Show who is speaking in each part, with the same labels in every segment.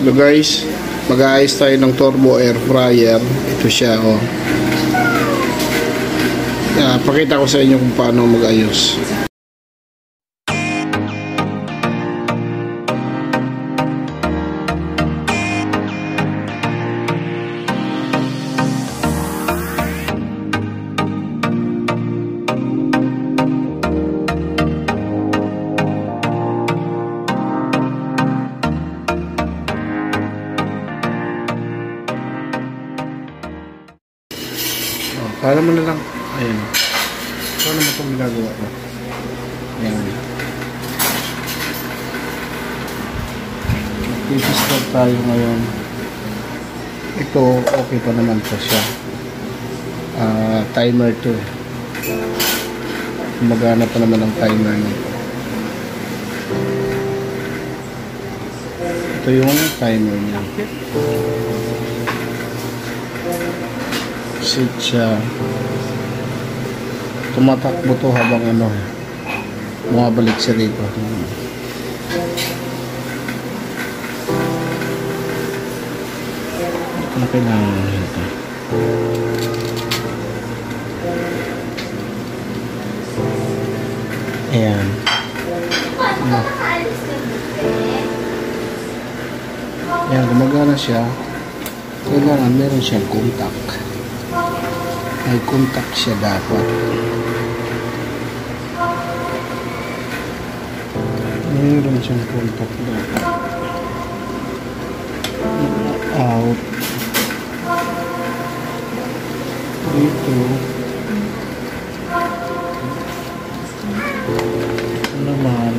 Speaker 1: Hello guys, mag-aayos tayo ng turbo air fryer. Ito siya, oh. Pakita ko sa inyo kung paano mag-ayos. Para mo na lang. Ayan. Paano mo itong ginagawa ko? Ayan. Mag-start tayo ngayon. Ito, okay pa naman po siya. Timer to. Magana pa naman ang timer nito. Ito yung timer niya. Sit siya. Tumatakbo to habang bumabalik siya dito. Ito na kailangan ito. Ayan. Ayan, gumagana siya. Kailangan meron siyang contact. May contact siya dapat. Meron siyang contact dapat. Out. Dito. Naman.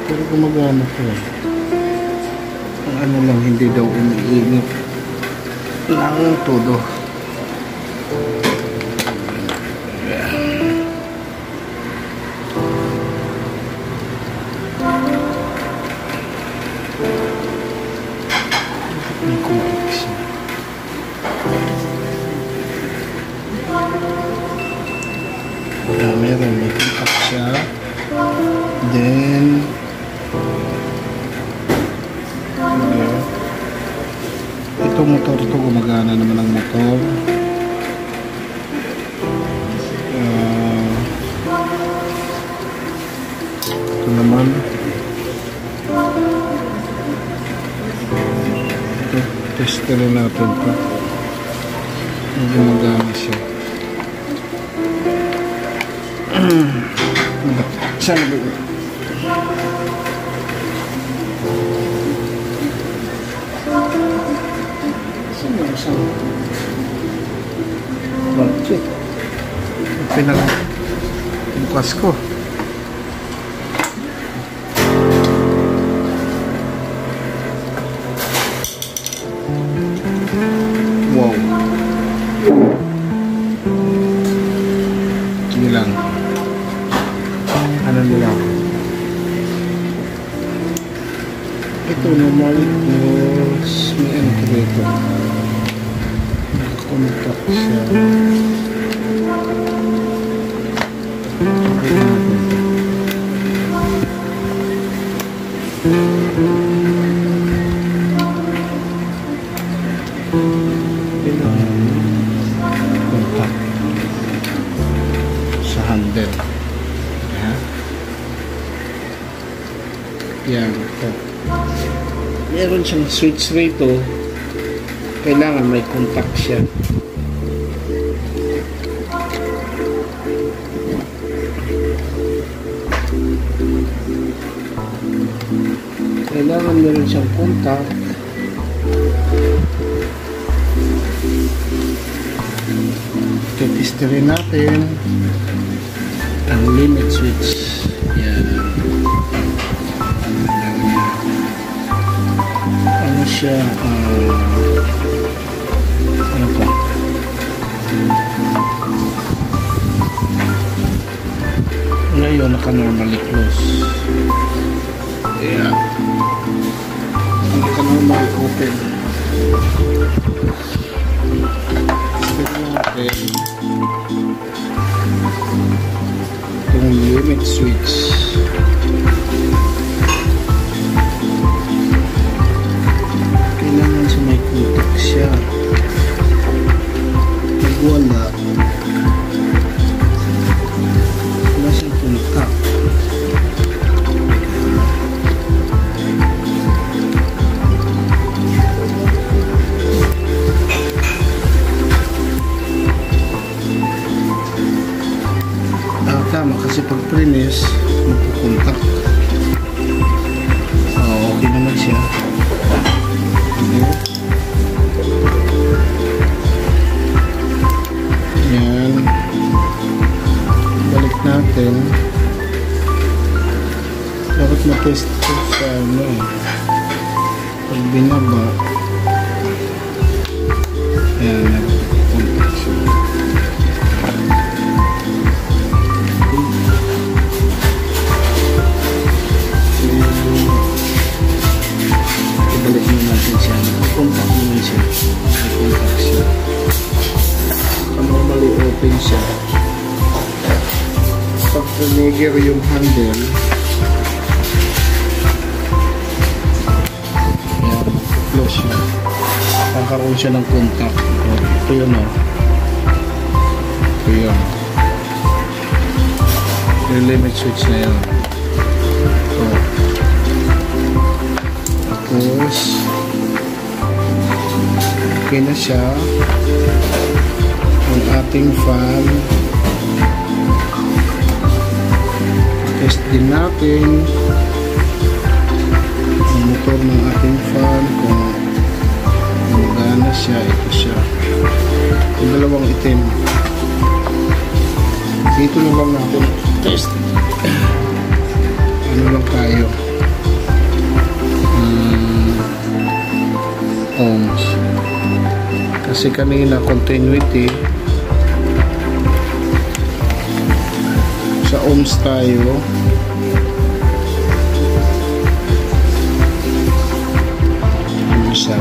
Speaker 1: Pero gumagana ko eh. Ang lang, hindi daw umiinit lang todo. May contact siya. Meron, may contact siya. Then itong motor to, gumagana naman ang motor. Ito naman ito, testerin natin ito. Gumagana siya. Saan ba ito? Bakit? Pinag-bukas ko. Wow. Sige lang. Ano nila? Ito normal. May ano dito. Contact siya. Contact sa handle. Yan. Ito. Meron siyang switch rito. Kailangan may contact siya. Kailangan meron siyang contact. Testirin natin ang limit switch. Yan. Ano siya? Ano pa? Ngayon, naka-normally close. Ayan. Naka-normally open. Tignan natin. itong limit switch. Kailangan sa may kutak siya. Pag wala siyang kutak. Tama kasi pag prenis magkukontak. Okay naman siya. Yan, balik natin. Dapat matest ko sa pag binaba. Yan, nagkukontak siya. Ibalik natin siya. Contact naman siya. Contact siya. Normally open siya. Pag trigger yung handle, yan, close siya. Kakaroon siya ng contact. Ito yun o. Ito yun. Yung limit switch na yun. Ito. Tapos okay na siya. Ang ating fan, test din natin ang motor ng ating fan kung gumagana siya. Ito siya, yung dalawang itim. Dito na lang natin test. Ano lang tayo, ohms, kasi kanina continuity sa ohms tayo. Isa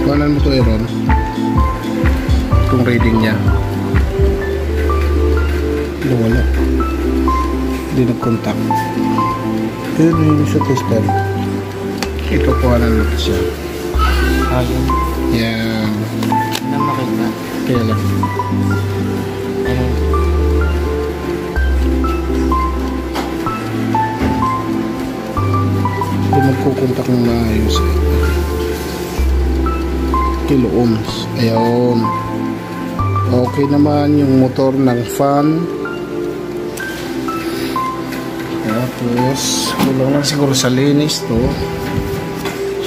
Speaker 1: kanan mo to, Aaron, itong reading niya. Wala, hindi nag-contact. Pero yung sa tester, ito kuhanan mo siya.
Speaker 2: Ayun.
Speaker 1: Yan.
Speaker 2: Hindi makita.
Speaker 1: Kaya lang. Hindi magkukontak ng maayos. Kilo ohms. Ayun. Okay naman yung motor ng fan. Tapos kulang lang siguro sa linis to.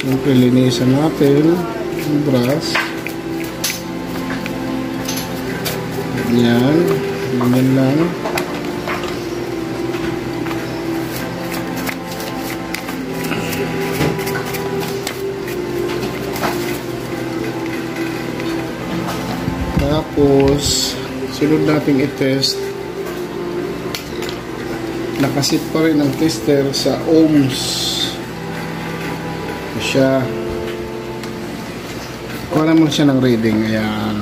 Speaker 1: Siyempre linisan natin yung brush. Yan, ganyan lang. Tapos sunod nating i-test. Nakasit pa rin ang tester sa ohms. Ito siya. Kuha naman siya ng reading. Ayan.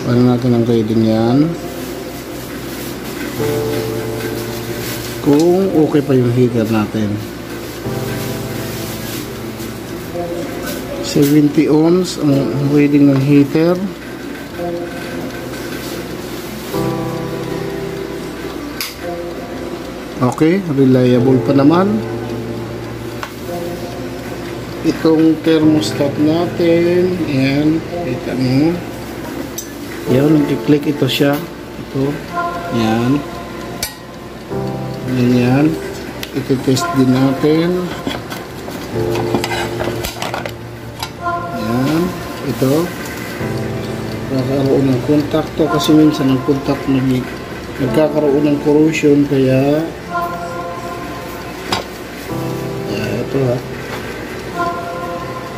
Speaker 1: Kuha natin ang reading yan. Kung okay pa yung heater natin. 70 ohms ang reading ng heater. Okay, reliable pa naman. Itong thermostat natin, ayan, kita mo. Yan, nag-click ito siya. Ito, yan. Yan. Ito-test din natin. Yan, ito. Nagkakaroon ng kontakto kasi minsan ang kontak nagkakaroon ng corrosion, kaya ito ha,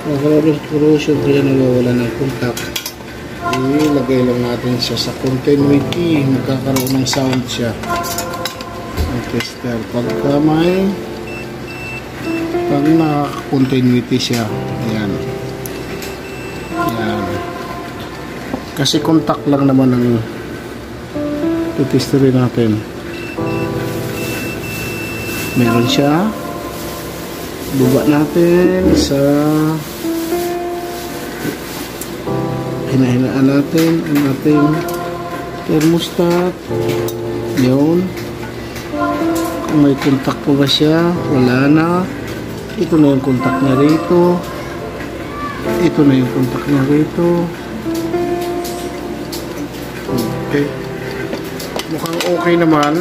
Speaker 1: nagkakaroon ng corrosion kaya nawawala ng kontak. Ilagay lang natin siya sa continuity, magkakaroon ng sound siya ang tester pagka may pag naka-continuity siya. Ayan, ayan, Kasi contact lang naman ang titesterin natin. Meron siya. Baba natin sa hinahinaan natin ang ating thermostat. Yun. Kung may contact po ba siya, wala na. Ito na yung contact niya rito. Ito na yung contact niya rito. Okay. Mukhang okay naman.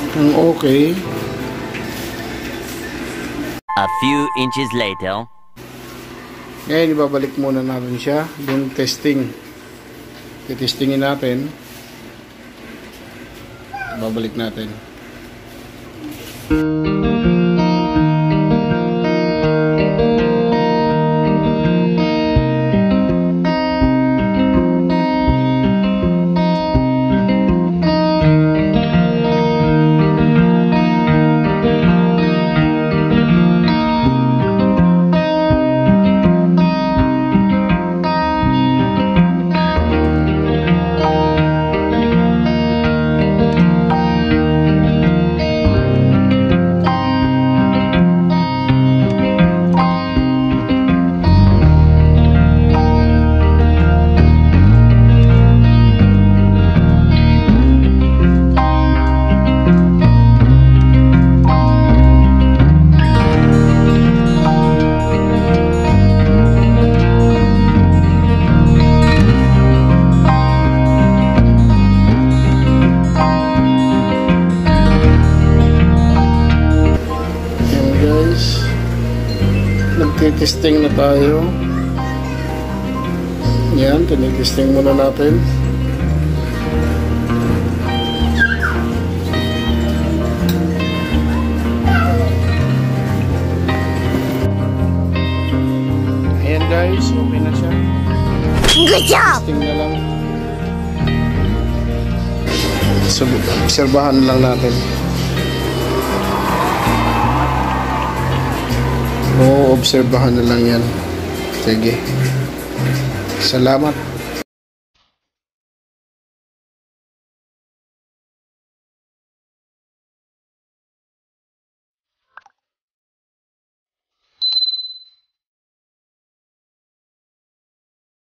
Speaker 1: Mukhang okay.
Speaker 3: A few inches later.
Speaker 1: Ngayon, ibabalik muna natin siya. Yung testing. Titestingin natin. Babalik natin. Tinitesting na tayo. Yan, tinitesting muna natin. Ayan guys, okay na siya.
Speaker 4: Good job!
Speaker 1: Testing na lang. So, obserbahan lang natin. Oo, obserbahan na lang yan. Sige. Salamat.